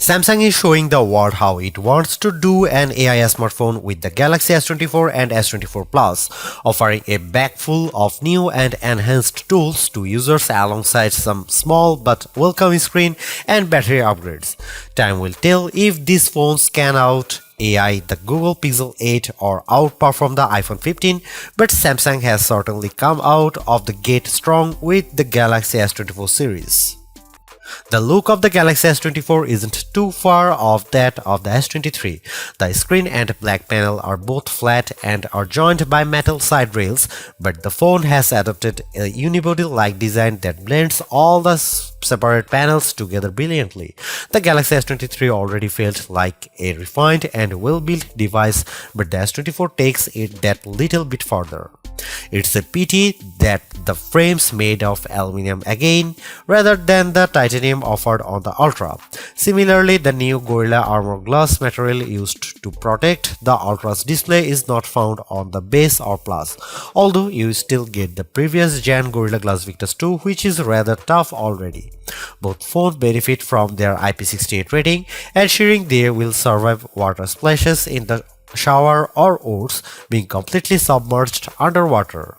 Samsung is showing the world how it wants to do an AI smartphone with the Galaxy S24 and S24 Plus, offering a bag full of new and enhanced tools to users alongside some small but welcome screen and battery upgrades. Time will tell if these phones can out AI the Google Pixel 8 or outperform the iPhone 15, but Samsung has certainly come out of the gate strong with the Galaxy S24 series. The look of the Galaxy S24 isn't too far off that of the S23. The screen and back panel are both flat and are joined by metal side rails, but the phone has adopted a unibody-like design that blends all the separate panels together brilliantly. The Galaxy S23 already felt like a refined and well-built device, but the S24 takes it that little bit further. It's a pity that the frame's made of aluminum again, rather than the titanium offered on the Ultra. Similarly, the new Gorilla Armor glass material used to protect the Ultra's display is not found on the base or Plus, although you still get the previous gen Gorilla Glass Victus 2, which is rather tough already. Both phones benefit from their IP68 rating, ensuring they will survive water splashes in the shower or worse, being completely submerged underwater.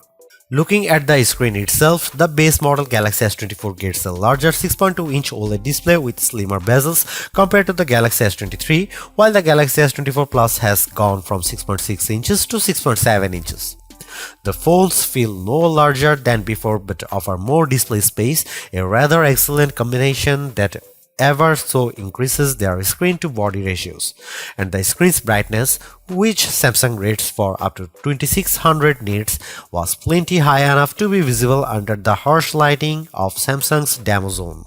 Looking at the screen itself, the base model Galaxy S24 gets a larger 6.2-inch OLED display with slimmer bezels compared to the Galaxy S23, while the Galaxy S24 Plus has gone from 6.6 inches to 6.7 inches. The phones feel no larger than before but offer more display space, a rather excellent combination that ever so increases their screen to body ratios, and the screen's brightness, which Samsung rates for up to 2600 nits, was plenty high enough to be visible under the harsh lighting of Samsung's demo zone.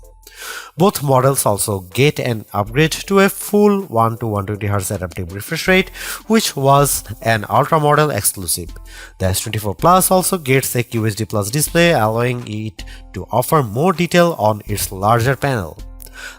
Both models also get an upgrade to a full 1 to 120 Hz adaptive refresh rate, which was an Ultra model exclusive. The S24 Plus also gets a QHD Plus display, allowing it to offer more detail on its larger panel.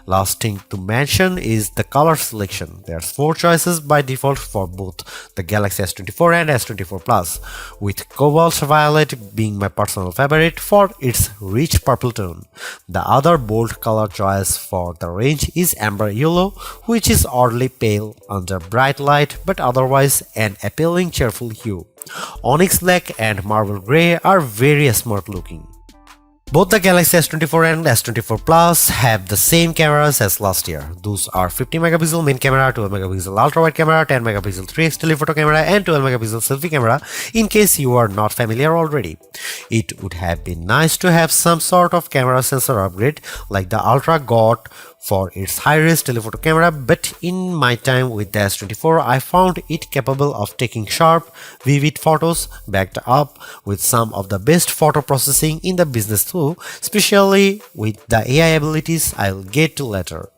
Last thing to mention is the color selection. There's 4 choices by default for both the Galaxy S24 and S24 Plus, with Cobalt Violet being my personal favorite for its rich purple tone. The other bold color choice for the range is Amber Yellow, which is oddly pale under bright light but otherwise an appealing cheerful hue. Onyx Black and Marble Grey are very smart looking. Both the Galaxy S24 and S24 Plus have the same cameras as last year. Those are 50MP main camera, 12MP ultra-wide camera, 10MP 3x telephoto camera and 12MP selfie camera, in case you are not familiar already. It would have been nice to have some sort of camera sensor upgrade like the Ultra got for its high-res telephoto camera, but in my time with the S24, I found it capable of taking sharp, vivid photos backed up with some of the best photo processing in the business too, especially with the AI abilities I'll get to later.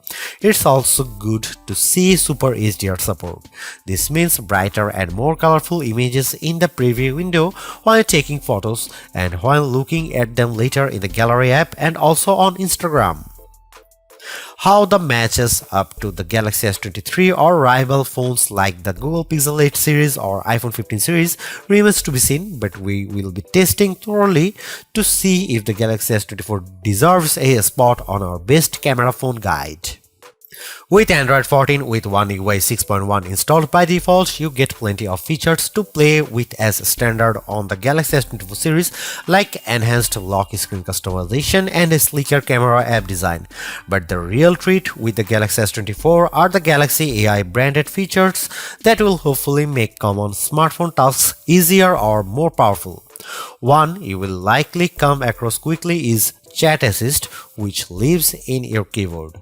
It's also good to see Super HDR support. This means brighter and more colorful images in the preview window while taking photos and while looking at them later in the gallery app and also on Instagram. How the matches up to the Galaxy S23 or rival phones like the Google Pixel 8 series or iPhone 15 series remains to be seen, but we will be testing thoroughly to see if the Galaxy S24 deserves a spot on our best camera phone guide. With Android 14 with One UI 6.1 installed by default, you get plenty of features to play with as standard on the Galaxy S24 series, like enhanced lock screen customization and a sleeker camera app design. But the real treat with the Galaxy S24 are the Galaxy AI branded features that will hopefully make common smartphone tasks easier or more powerful. One you will likely come across quickly is Chat Assist, which lives in your keyboard.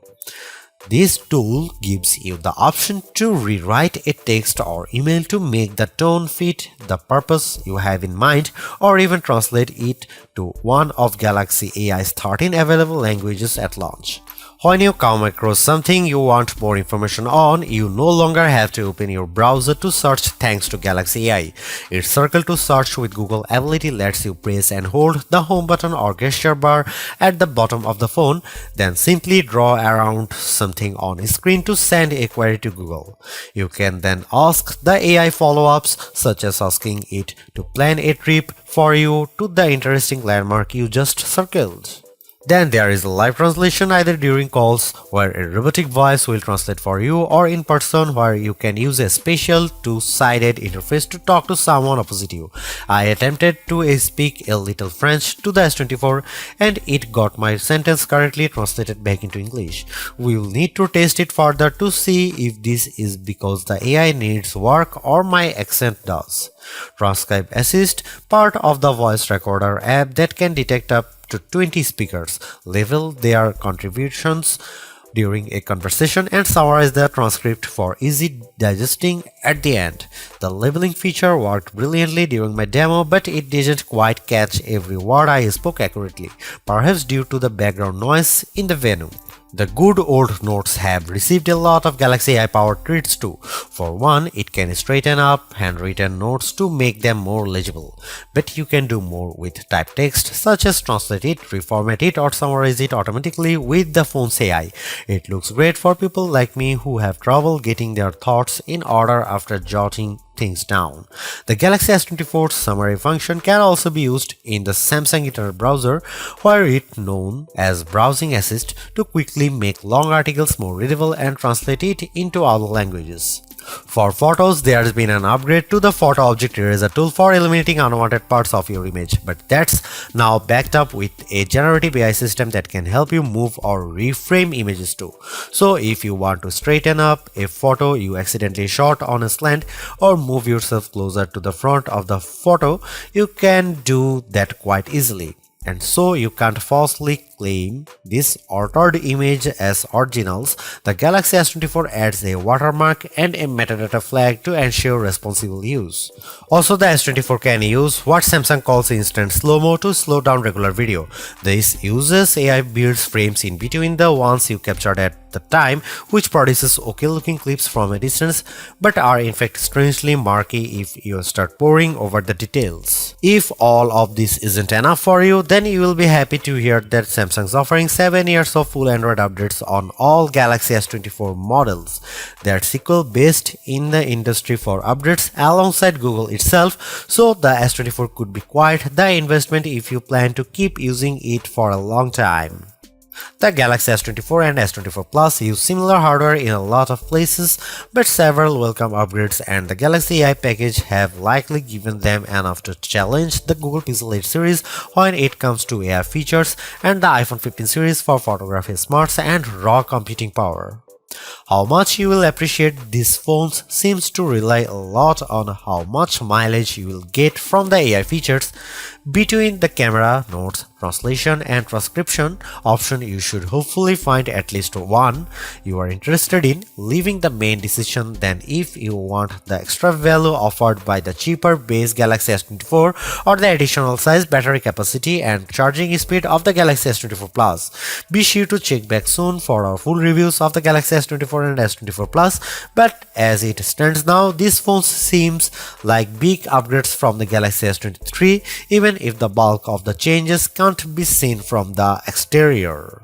This tool gives you the option to rewrite a text or email to make the tone fit the purpose you have in mind, or even translate it to one of Galaxy AI's 13 available languages at launch. When you come across something you want more information on, you no longer have to open your browser to search thanks to Galaxy AI. Its circle to search with Google ability lets you press and hold the home button or gesture bar at the bottom of the phone, then simply draw around something on screen to send a query to Google. You can then ask the AI follow-ups, such as asking it to plan a trip for you to the interesting landmark you just circled. Then there is live translation either during calls where a robotic voice will translate for you or in person where you can use a special two-sided interface to talk to someone opposite you. I attempted to speak a little French to the S24 and it got my sentence correctly translated back into English. We will need to test it further to see if this is because the AI needs work or my accent does. Transcribe Assist, part of the voice recorder app that can detect up to 20 speakers, label their contributions during a conversation and summarize the transcript for easy digesting at the end. The labeling feature worked brilliantly during my demo, but it didn't quite catch every word I spoke accurately, perhaps due to the background noise in the venue. The good old notes have received a lot of Galaxy AI powered treats too. For one, it can straighten up handwritten notes to make them more legible. But you can do more with typed text, such as translate it, reformat it, or summarize it automatically with the phone's AI. It looks great for people like me who have trouble getting their thoughts in order after jotting things down. The Galaxy S24's summary function can also be used in the Samsung Internet browser, where it's known as Browsing Assist, to quickly make long articles more readable and translate it into other languages. For photos, there has been an upgrade to the Photo Object Eraser tool for eliminating unwanted parts of your image, but that's now backed up with a generative AI system that can help you move or reframe images too. So if you want to straighten up a photo you accidentally shot on a slant or move yourself closer to the front of the photo, you can do that quite easily. And so you can't falsely claim this altered image as originals. The Galaxy S24 adds a watermark and a metadata flag to ensure responsible use. Also, the S24 can use what Samsung calls instant slow-mo to slow down regular video. This uses AI builds frames in between the ones you captured at the time, which produces okay-looking clips from a distance, but are in fact strangely murky if you start poring over the details. If all of this isn't enough for you, then you will be happy to hear that Samsung's offering 7 years of full Android updates on all Galaxy S24 models. That's equal best in the industry for updates alongside Google itself, so the S24 could be quite the investment if you plan to keep using it for a long time. The Galaxy S24 and S24 Plus use similar hardware in a lot of places, but several welcome upgrades and the Galaxy AI package have likely given them enough to challenge the Google Pixel 8 series when it comes to AI features and the iPhone 15 series for photography smarts and raw computing power. How much you will appreciate these phones seems to rely a lot on how much mileage you will get from the AI features. Between the camera, notes, translation and transcription option, you should hopefully find at least one you are interested in, leaving the main decision then if you want the extra value offered by the cheaper base Galaxy S24 or the additional size, battery capacity and charging speed of the Galaxy S24 Plus. Be sure to check back soon for our full reviews of the Galaxy S24 and S24 Plus, but as it stands now, these phones seems like big upgrades from the Galaxy S23, even if the bulk of the changes can't be seen from the exterior.